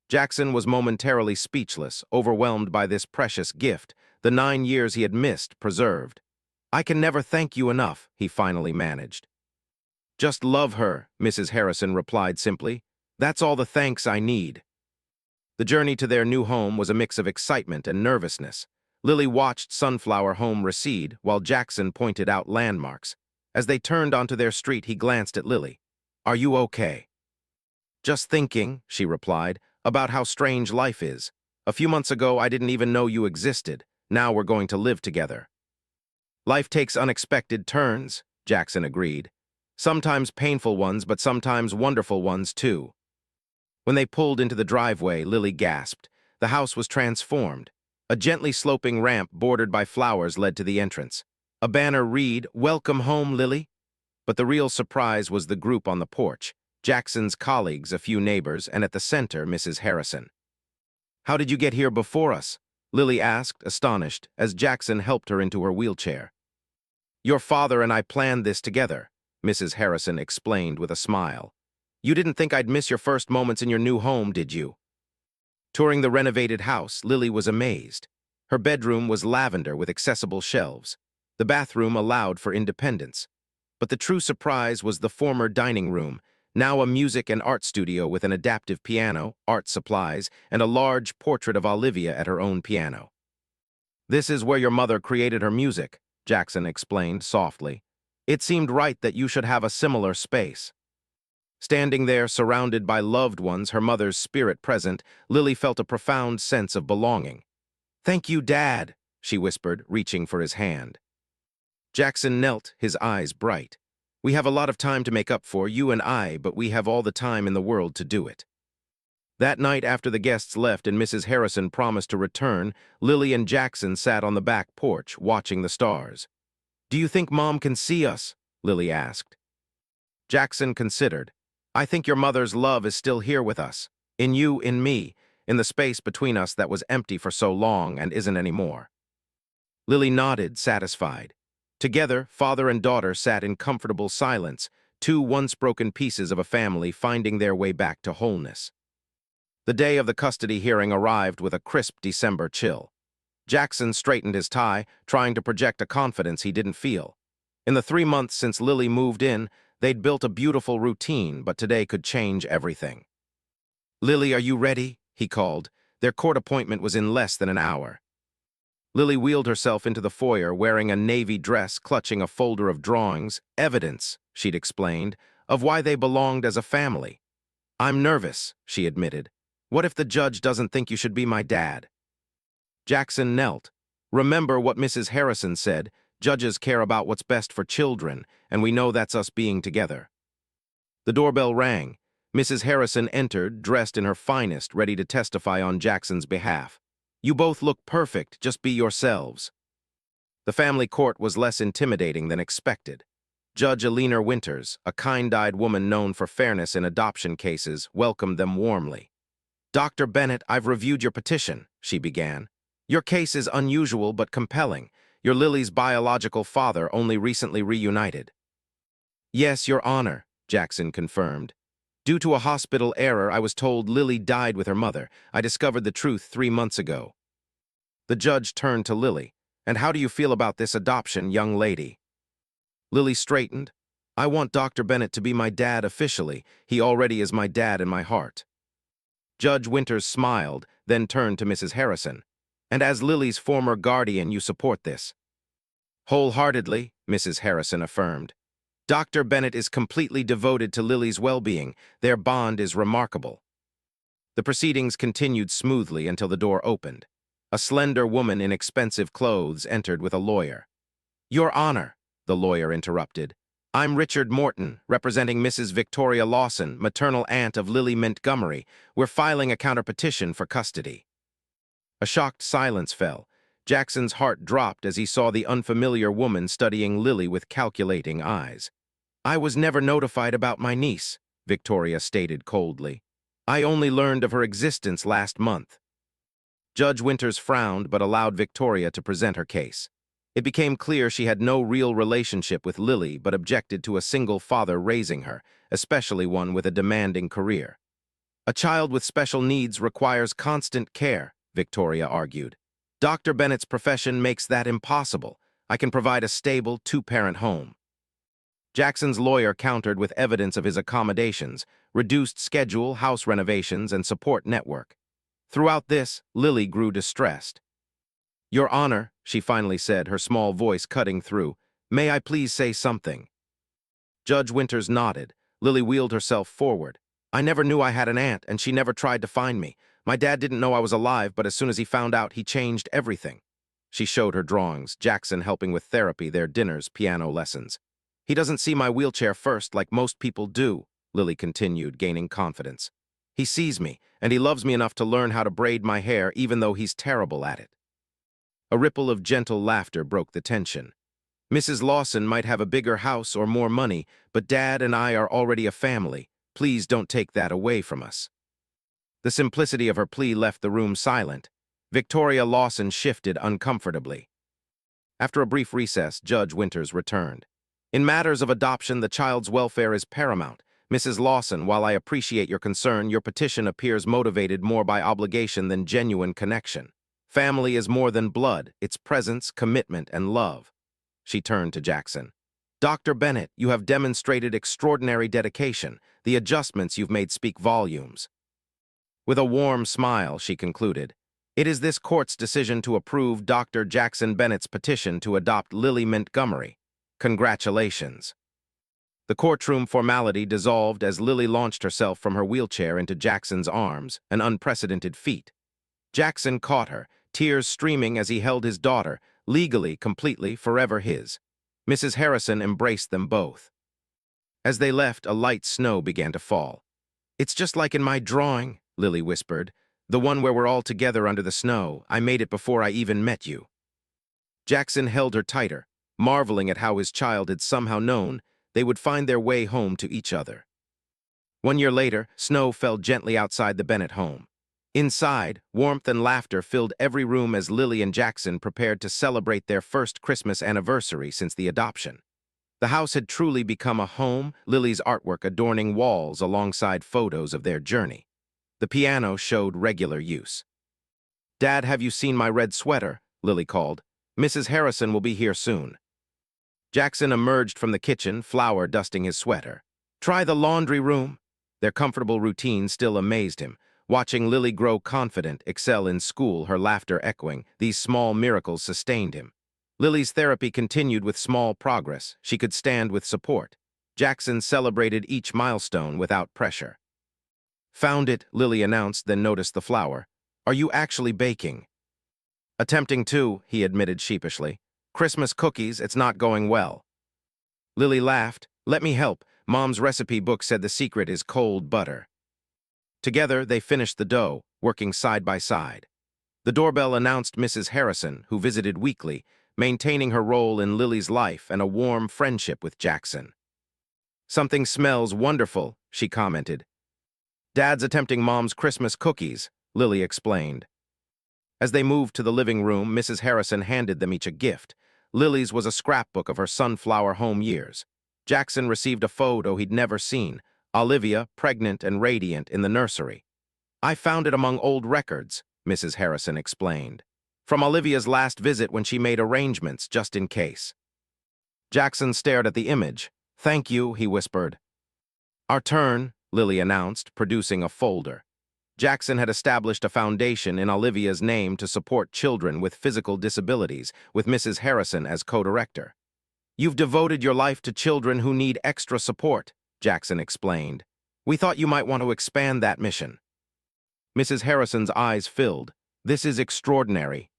Jackson was momentarily speechless, overwhelmed by this precious gift, the 9 years he had missed, preserved. "I can never thank you enough," he finally managed. "Just love her," Mrs. Harrison replied simply. "That's all the thanks I need." The journey to their new home was a mix of excitement and nervousness. Lily watched Sunflower home recede, while Jackson pointed out landmarks. As they turned onto their street, he glanced at Lily. "Are you okay?" "Just thinking," she replied, "about how strange life is. A few months ago, I didn't even know you existed. Now we're going to live together." "Life takes unexpected turns," Jackson agreed. "Sometimes painful ones, but sometimes wonderful ones, too." When they pulled into the driveway, Lily gasped. The house was transformed. A gently sloping ramp bordered by flowers led to the entrance. A banner read, "Welcome home, Lily." But the real surprise was the group on the porch: Jackson's colleagues, a few neighbors, and at the center, Mrs. Harrison. "How did you get here before us?" Lily asked, astonished, as Jackson helped her into her wheelchair. "Your father and I planned this together," Mrs. Harrison explained with a smile. "You didn't think I'd miss your first moments in your new home, did you?" Touring the renovated house, Lily was amazed. Her bedroom was lavender with accessible shelves. The bathroom allowed for independence. But the true surprise was the former dining room, now a music and art studio with an adaptive piano, art supplies, and a large portrait of Olivia at her own piano. "This is where your mother created her music," Jackson explained softly. "It seemed right that you should have a similar space." Standing there, surrounded by loved ones, her mother's spirit present, Lily felt a profound sense of belonging. "Thank you, Dad," she whispered, reaching for his hand. Jackson knelt, his eyes bright. "We have a lot of time to make up for, you and I, but we have all the time in the world to do it." That night, after the guests left and Mrs. Harrison promised to return, Lily and Jackson sat on the back porch, watching the stars. "Do you think Mom can see us?" Lily asked. Jackson considered. "I think your mother's love is still here with us. In you, in me, in the space between us that was empty for so long and isn't anymore." Lily nodded, satisfied. Together, father and daughter sat in comfortable silence, two once broken pieces of a family finding their way back to wholeness. The day of the custody hearing arrived with a crisp December chill. Jackson straightened his tie, trying to project a confidence he didn't feel. In the 3 months since Lily moved in, they'd built a beautiful routine, but today could change everything. "Lily, are you ready?" he called. Their court appointment was in less than an hour. Lily wheeled herself into the foyer, wearing a navy dress, clutching a folder of drawings, evidence, she'd explained, of why they belonged as a family. "I'm nervous," she admitted. "What if the judge doesn't think you should be my dad?" Jackson knelt. "Remember what Mrs. Harrison said, judges care about what's best for children, and we know that's us being together." The doorbell rang. Mrs. Harrison entered, dressed in her finest, ready to testify on Jackson's behalf. "You both look perfect, just be yourselves." The family court was less intimidating than expected. Judge Alina Winters, a kind-eyed woman known for fairness in adoption cases, welcomed them warmly. "Dr. Bennett, I've reviewed your petition," she began. "Your case is unusual but compelling. You're Lily's biological father, only recently reunited." "Yes, Your Honor," Jackson confirmed. "Due to a hospital error, I was told Lily died with her mother. I discovered the truth 3 months ago." The judge turned to Lily. "And how do you feel about this adoption, young lady?" Lily straightened. "I want Dr. Bennett to be my dad officially. He already is my dad in my heart." Judge Winters smiled, then turned to Mrs. Harrison. "And as Lily's former guardian, you support this?" "Wholeheartedly," Mrs. Harrison affirmed. "Dr. Bennett is completely devoted to Lily's well-being. Their bond is remarkable." The proceedings continued smoothly until the door opened. A slender woman in expensive clothes entered with a lawyer. "Your Honor," the lawyer interrupted, "I'm Richard Morton, representing Mrs. Victoria Lawson, maternal aunt of Lily Montgomery. We're filing a counterpetition for custody." A shocked silence fell. Jackson's heart dropped as he saw the unfamiliar woman studying Lily with calculating eyes. "I was never notified about my niece," Victoria stated coldly. "I only learned of her existence last month." Judge Winters frowned but allowed Victoria to present her case. It became clear she had no real relationship with Lily but objected to a single father raising her, especially one with a demanding career. "A child with special needs requires constant care," Victoria argued. "Dr. Bennett's profession makes that impossible. I can provide a stable, two-parent home." Jackson's lawyer countered with evidence of his accommodations, reduced schedule, house renovations, and support network. Throughout this, Lily grew distressed. "Your Honor," she finally said, her small voice cutting through, "may I please say something?" Judge Winters nodded. Lily wheeled herself forward. "I never knew I had an aunt, and she never tried to find me. My dad didn't know I was alive, but as soon as he found out, he changed everything." She showed her drawings, Jackson helping with therapy, their dinners, piano lessons. "He doesn't see my wheelchair first like most people do," Lily continued, gaining confidence. "He sees me, and he loves me enough to learn how to braid my hair even though he's terrible at it." A ripple of gentle laughter broke the tension. "Mrs. Lawson might have a bigger house or more money, but Dad and I are already a family. Please don't take that away from us." The simplicity of her plea left the room silent. Victoria Lawson shifted uncomfortably. After a brief recess, Judge Winters returned. "In matters of adoption, the child's welfare is paramount. Mrs. Lawson, while I appreciate your concern, your petition appears motivated more by obligation than genuine connection. Family is more than blood, it's presence, commitment, and love." She turned to Jackson. "Dr. Bennett, you have demonstrated extraordinary dedication. The adjustments you've made speak volumes." With a warm smile, she concluded, "It is this court's decision to approve Dr. Jackson Bennett's petition to adopt Lily Montgomery. Congratulations." The courtroom formality dissolved as Lily launched herself from her wheelchair into Jackson's arms, an unprecedented feat. Jackson caught her, tears streaming as he held his daughter, legally, completely, forever his. Mrs. Harrison embraced them both. As they left, a light snow began to fall. "It's just like in my drawing," Lily whispered. "The one where we're all together under the snow. I made it before I even met you." Jackson held her tighter, marveling at how his child had somehow known they would find their way home to each other. 1 year later, snow fell gently outside the Bennett home. Inside, warmth and laughter filled every room as Lily and Jackson prepared to celebrate their first Christmas anniversary since the adoption. The house had truly become a home, Lily's artwork adorning walls alongside photos of their journey. The piano showed regular use. "Dad, have you seen my red sweater?" Lily called. "Mrs. Harrison will be here soon." Jackson emerged from the kitchen, flour dusting his sweater. "Try the laundry room." Their comfortable routine still amazed him. Watching Lily grow confident, excel in school, her laughter echoing, these small miracles sustained him. Lily's therapy continued with small progress. She could stand with support. Jackson celebrated each milestone without pressure. "Found it," Lily announced, then noticed the flour. "Are you actually baking?" "Attempting to," he admitted sheepishly. "Christmas cookies, it's not going well." Lily laughed. "Let me help. Mom's recipe book said the secret is cold butter." Together, they finished the dough, working side by side. The doorbell announced Mrs. Harrison, who visited weekly, maintaining her role in Lily's life and a warm friendship with Jackson. "Something smells wonderful," she commented. "Dad's attempting Mom's Christmas cookies," Lily explained. As they moved to the living room, Mrs. Harrison handed them each a gift. Lily's was a scrapbook of her sunflower home years. Jackson received a photo he'd never seen, Olivia, pregnant and radiant, in the nursery. "I found it among old records," Mrs. Harrison explained. "From Olivia's last visit when she made arrangements just in case." Jackson stared at the image. "Thank you," he whispered. "Our turn," Lily announced, producing a folder. Jackson had established a foundation in Olivia's name to support children with physical disabilities, with Mrs. Harrison as co-director. "You've devoted your life to children who need extra support," Jackson explained. "We thought you might want to expand that mission." Mrs. Harrison's eyes filled. "This is extraordinary."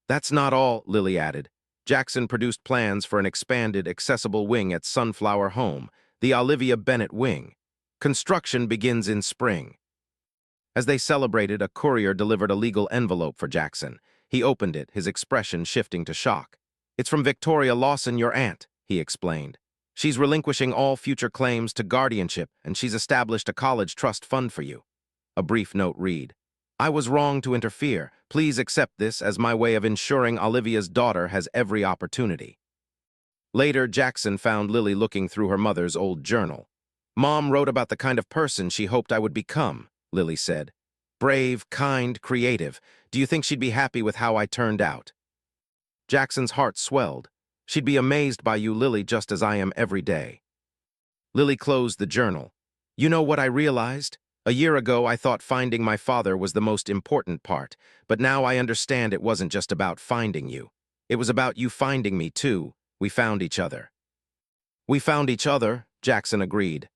"That's not all," Lily added. Jackson produced plans for an expanded, accessible wing at Sunflower Home, the Olivia Bennett Wing. Construction begins in spring. As they celebrated, a courier delivered a legal envelope for Jackson. He opened it, his expression shifting to shock. "It's from Victoria Lawson, your aunt," he explained. "She's relinquishing all future claims to guardianship, and she's established a college trust fund for you." A brief note read, "I was wrong to interfere. Please accept this as my way of ensuring Olivia's daughter has every opportunity." Later, Jackson found Lily looking through her mother's old journal. "Mom wrote about the kind of person she hoped I would become," Lily said. "Brave, kind, creative. Do you think she'd be happy with how I turned out?" Jackson's heart swelled. "She'd be amazed by you, Lily, just as I am every day." Lily closed the journal. "You know what I realized? A year ago, I thought finding my father was the most important part, but now I understand it wasn't just about finding you. It was about you finding me, too. We found each other." "We found each other," Jackson agreed.